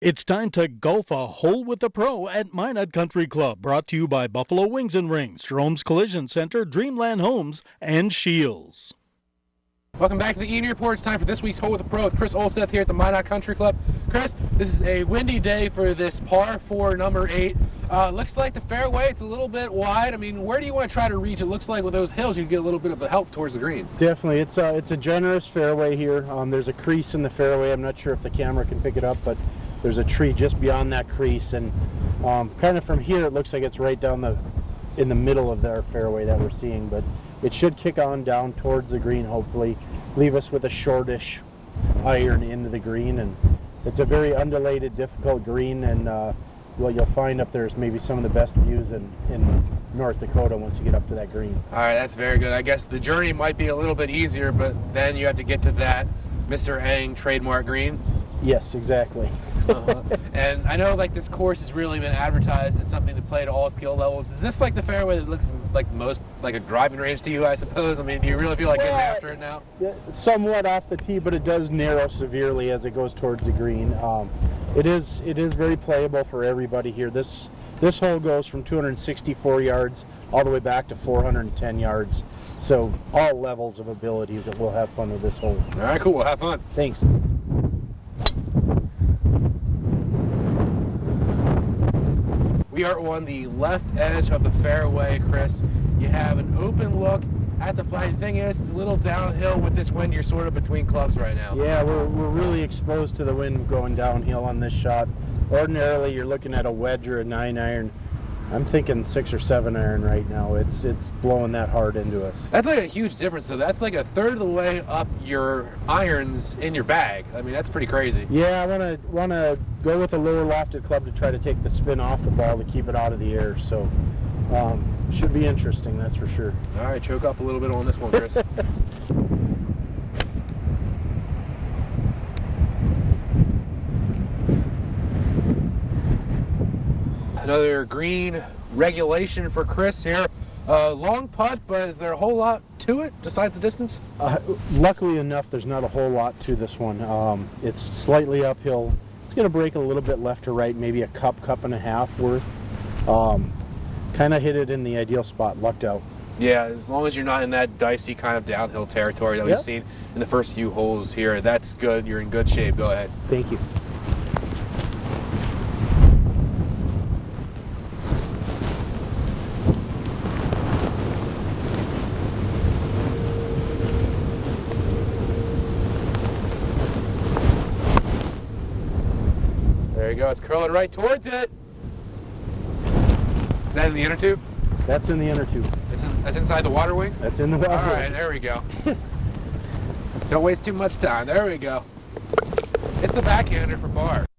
It's time to golf a hole with the pro at Minot Country Club. Brought to you by Buffalo Wings and Rings, Jerome's Collision Center, Dreamland Homes, and Shields. Welcome back to the Evening Report. It's time for this week's Hole with the Pro with Chris Olseth here at the Minot Country Club. Chris, this is a windy day for this par 4 number 8. Looks like the fairway, it's a little bit wide. I mean, where do you want to try to reach? It looks like with those hills, you get a little bit of a help towards the green. Definitely. It's a generous fairway here. There's a crease in the fairway. I'm not sure if the camera can pick it up, but there's a tree just beyond that crease. And kind of from here, it looks like it's right down in the middle of our fairway that we're seeing. But it should kick on down towards the green, hopefully. Leave us with a shortish iron into the green. And it's a very undulated, difficult green. And what you'll find up there is maybe some of the best views in North Dakota once you get up to that green. All right, that's very good. I guess the journey might be a little bit easier, but then you have to get to that Mr. Eng trademark green. Yes, exactly. And I know like this course has really been advertised as something to play at all skill levels. Is this like the fairway that looks like most like a driving range to you, I suppose? I mean, do you really feel like getting after it now? Yeah, somewhat off the tee, but it does narrow severely as it goes towards the green. It is very playable for everybody here. This hole goes from 264 yards all the way back to 410 yards. So all levels of ability that we'll have fun with this hole. All right, cool. We'll have fun. Thanks. We are on the left edge of the fairway, Chris. You have an open look at the flag. The thing is, it's a little downhill with this wind. You're sort of between clubs right now. Yeah, we're really exposed to the wind going downhill on this shot. Ordinarily, you're looking at a wedge or a 9-iron. I'm thinking 6 or 7 iron right now. It's blowing that hard into us. That's like a huge difference. So that's like a third of the way up your irons in your bag. I mean, that's pretty crazy. Yeah, I want to go with a lower lofted club to try to take the spin off the ball to keep it out of the air. So should be interesting, that's for sure. All right, choke up a little bit on this one, Chris. Another green regulation for Chris here. Long putt, but is there a whole lot to it besides the distance? Luckily enough, there's not a whole lot to this one. It's slightly uphill. It's going to break a little bit left to right, maybe a cup and a half worth. Kind of hit it in the ideal spot, lucked out. Yeah, as long as you're not in that dicey kind of downhill territory that we've seen in the first few holes here, that's good. You're in good shape. Go ahead. Thank you. There you go. It's curling right towards it. Is that in the inner tube? That's in the inner tube. That's inside the water wing? That's in the water wing. All right, there we go. Don't waste too much time. There we go. It's the backhander for par.